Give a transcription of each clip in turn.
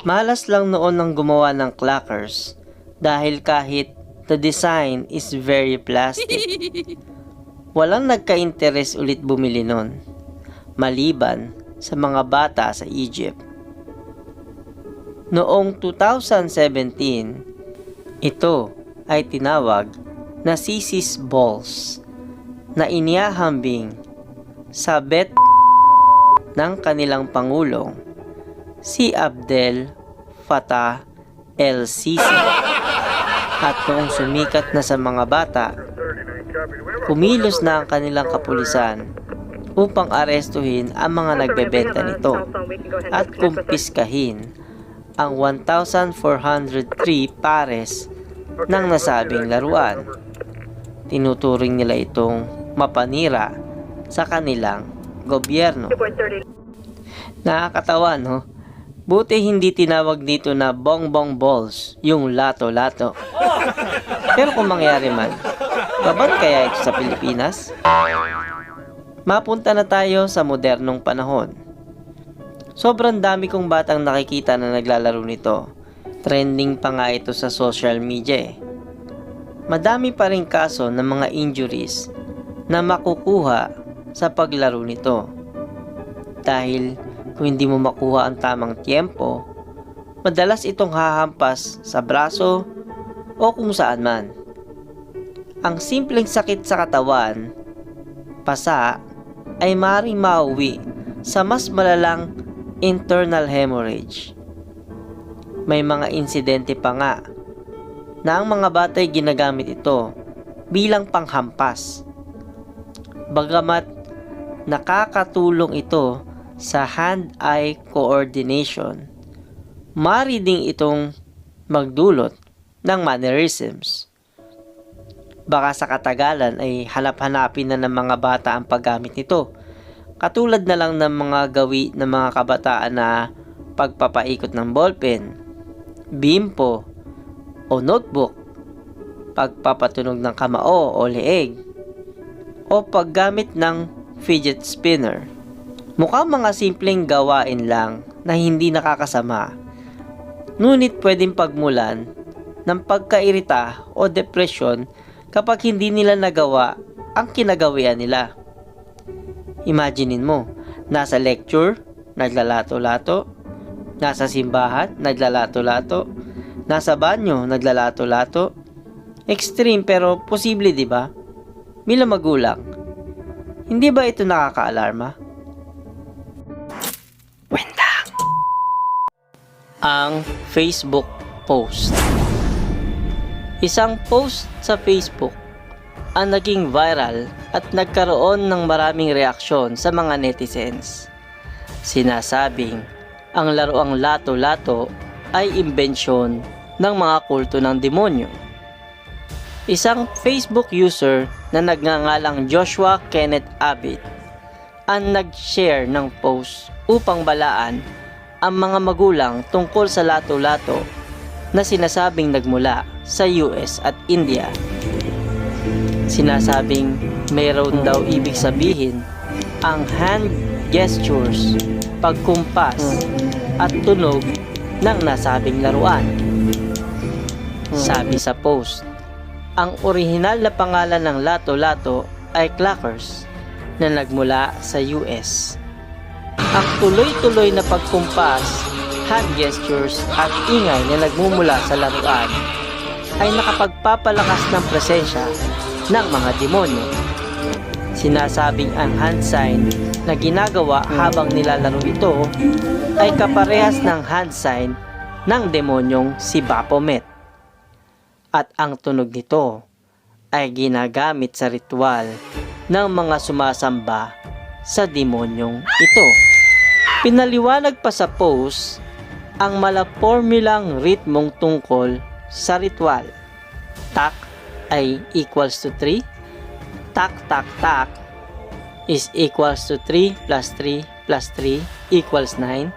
Malas lang noon ang gumawa ng clackers dahil kahit the design is very plastic, walang nagka-interes ulit bumili nun, maliban sa mga bata sa Egypt. Noong 2017, ito ay tinawag na Sisi's Balls na inihahambing sa bet ng kanilang Pangulong, si Abdel Fattah el-Sisi. At noong sumikat na sa mga bata, kumilos na ang kanilang kapulisan upang arestuhin ang mga nagbebenta nito at kumpiskahin ang 1,403 pares ng nasabing laruan. Tinuturing nila itong mapanira sa kanilang gobyerno. Nakakatawa, no? Buti hindi tinawag dito na bongbong balls yung lato-lato. Pero kung mangyari man, babat kaya ito sa Pilipinas? Mapunta na tayo sa modernong panahon. Sobrang dami kong batang nakikita na naglalaro nito. Trending pa nga ito sa social media eh. Madami pa rin kaso ng mga injuries na makukuha sa paglaro nito. Dahil kung hindi mo makuha ang tamang tiempo, madalas itong hahampas sa braso o kung saan man. Ang simpleng sakit sa katawan, pasa, ay maaaring mauwi sa mas malalang internal hemorrhage. May mga insidente pa nga na ang mga batay ginagamit ito bilang panghampas. Bagamat nakakatulong ito sa hand-eye coordination, maaari ding itong magdulot ng mannerisms. Baka sa katagalan ay hanap-hanapin na ng mga bata ang paggamit nito, katulad na lang ng mga gawi ng mga kabataan na pagpapaikot ng ballpen, bimpo o notebook, pagpapatunog ng kamao o leeg, o paggamit ng fidget spinner. Mukhang mga simpleng gawain lang na hindi nakakasama, ngunit pwedeng pagmulan ng pagkairita o depresyon kapag hindi nila nagawa ang kinagawian nila. Imaginein mo, nasa lecture, naglalato-lato, nasa simbahan, naglalato-lato, nasa banyo, naglalato-lato. Extreme pero posible, di ba? Bilang magulang, hindi ba ito nakaka-alarma? Ang Facebook post. Isang post sa Facebook ang naging viral at nagkaroon ng maraming reaksyon sa mga netizens. Sinasabing ang laruang lato-lato ay imbensyon ng mga kulto ng demonyo. Isang Facebook user na nagngangalang Joshua Kenneth Abbott ang nag-share ng post upang balaan ang mga magulang tungkol sa lato-lato na sinasabing nagmula sa US at India. Sinasabing mayroon daw ibig sabihin ang hand gestures, pagkumpas at tunog ng nasabing laruan. Sabi sa post, ang orihinal na pangalan ng lato-lato ay clackers na nagmula sa US. Ang tuloy-tuloy na pagkumpas, hand gestures at ingay na nagmumula sa laruan ay nakapagpapalakas ng presensya ng mga demonyo. Sinasabing ang hand sign na ginagawa habang nilalaro ito ay kaparehas ng hand sign ng demonyong si Baphomet. At ang tunog nito ay ginagamit sa ritual ng mga sumasamba sa demonyong ito. Pinaliwanag pa sa post ang malapormulang ritmong tungkol sa ritual. Tak ay equals to 3. Tak, tak, tak is equals to 3 plus 3 plus 3 equals 9.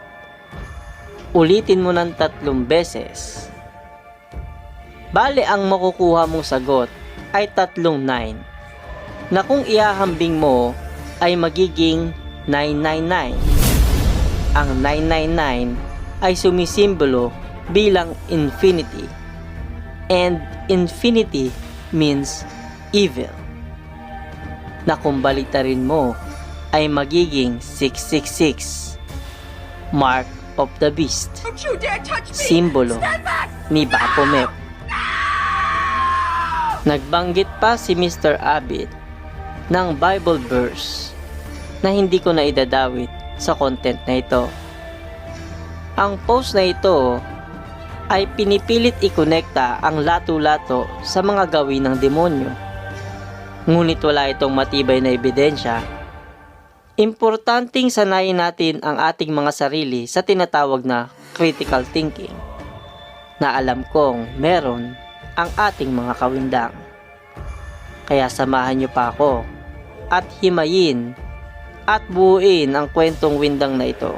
Ulitin mo ng 3 beses. Bale, ang makukuha mong sagot ay 3 9 na kung ihahambing mo ay magiging 999. Ang 999 ay sumisimbolo bilang infinity. And infinity means evil, na kung baliktarin mo ay magiging 666, Mark of the Beast, simbolo ni Baphomet. Nagbanggit pa si Mr. Abbott ng Bible verse na hindi ko na idadawit sa content na ito. Ang post na ito ay pinipilit ikonekta ang lato-lato sa mga gawin ng demonyo. Ngunit wala itong matibay na ebidensya. Importanteng sanayin natin ang ating mga sarili sa tinatawag na critical thinking, na alam kong meron ang ating mga kawindang. Kaya samahan niyo pa ako at himayin at buuin ang kwentong windang na ito.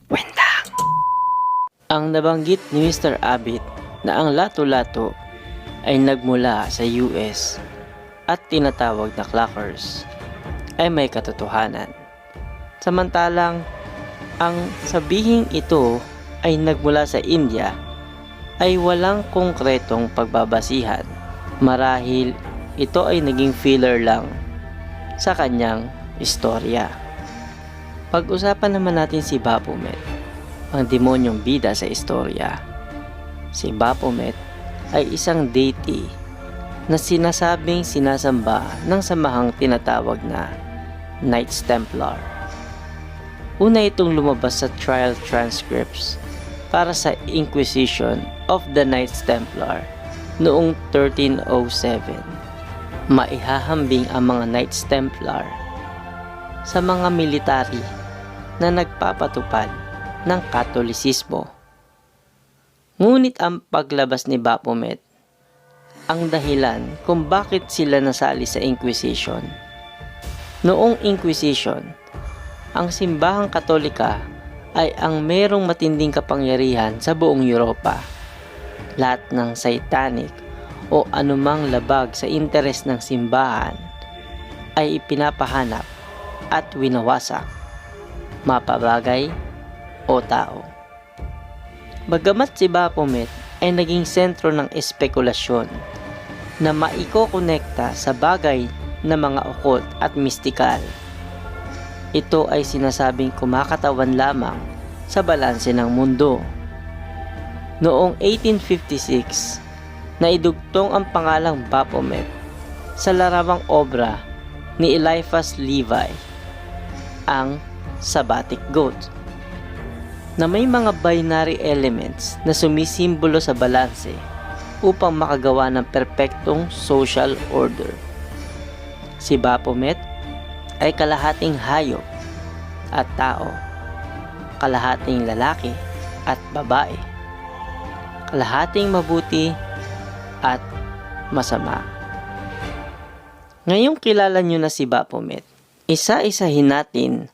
Windang! Ang nabanggit ni Mr. Abbott na ang lato-lato ay nagmula sa US at tinatawag na clackers ay may katotohanan. Samantalang ang sabihing ito ay nagmula sa India ay walang konkretong pagbabasihan. Marahil ito ay naging filler lang sa kanyang istorya. Pag-usapan naman natin si Baphomet, ang demonyong bida sa istorya. Si Baphomet ay isang deity na sinasabing sinasamba ng samahang tinatawag na Knights Templar. Una itong lumabas sa trial transcripts para sa Inquisition of the Knights Templar noong 1307. Maihahambing ang mga Knights Templar sa mga military na nagpapatupad ng Katolisismo. Ngunit ang paglabas ni Baphomet ang dahilan kung bakit sila nasali sa Inquisition. Noong Inquisition, ang simbahang Katolika ay ang merong matinding kapangyarihan sa buong Europa. Lahat ng satanic o anumang labag sa interes ng simbahan ay ipinapahanap at winawasak, mapabagay o tao. Bagamat si Baphomet ay naging sentro ng espekulasyon na maikokonekta sa bagay na mga occult at mystikal, ito ay sinasabing kumakatawan lamang sa balanse ng mundo. Noong 1856, naidugtong ang pangalang Baphomet sa larawang obra ni Eliphas Levi, ang Sabbatic Goat, na may mga binary elements na sumisimbolo sa balanse upang makagawa ng perpektong social order. Si Baphomet ay kalahating hayop at tao, kalahating lalaki at babae, kalahating mabuti at masama. Ngayong kilala nyo na si Baphomet, isa-isahin natin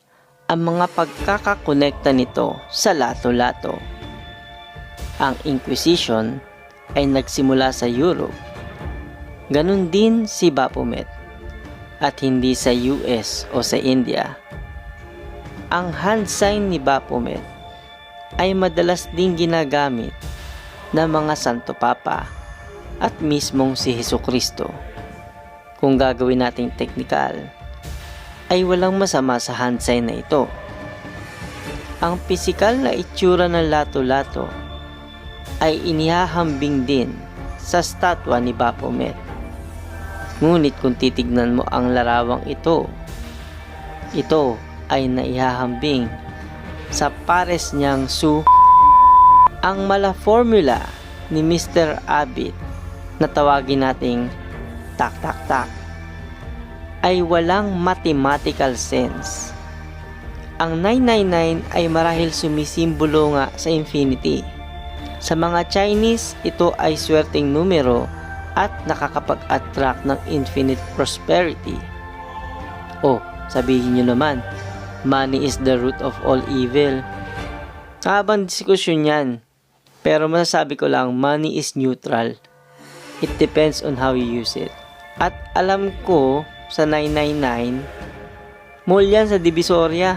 ang mga pagkakakonekta nito sa lato-lato. Ang Inquisition ay nagsimula sa Europe. Ganun din si Baphomet, at hindi sa US o sa India. Ang hand sign ni Baphomet ay madalas ding ginagamit ng mga Santo Papa at mismong si Hesukristo. Kung gagawin nating teknikal, ay walang masama sa hand sign na ito. Ang pisikal na itsura ng lato-lato ay inihahambing din sa statwa ni Baphomet. Ngunit kung titignan mo ang larawang ito ay naihahambing sa pares niyang ang mala formula ni Mr. Abbott na tawagin nating tak-tak-tak ay walang mathematical sense. Ang 999 ay marahil sumisimbolo nga sa infinity. Sa mga Chinese, ito ay swerteng numero at nakakapag-attract ng infinite prosperity. O, sabihin nyo naman, money is the root of all evil. Habang diskusyon yan, pero masasabi ko lang, money is neutral. It depends on how you use it. At alam ko, sa 999, mall yan sa Divisoria.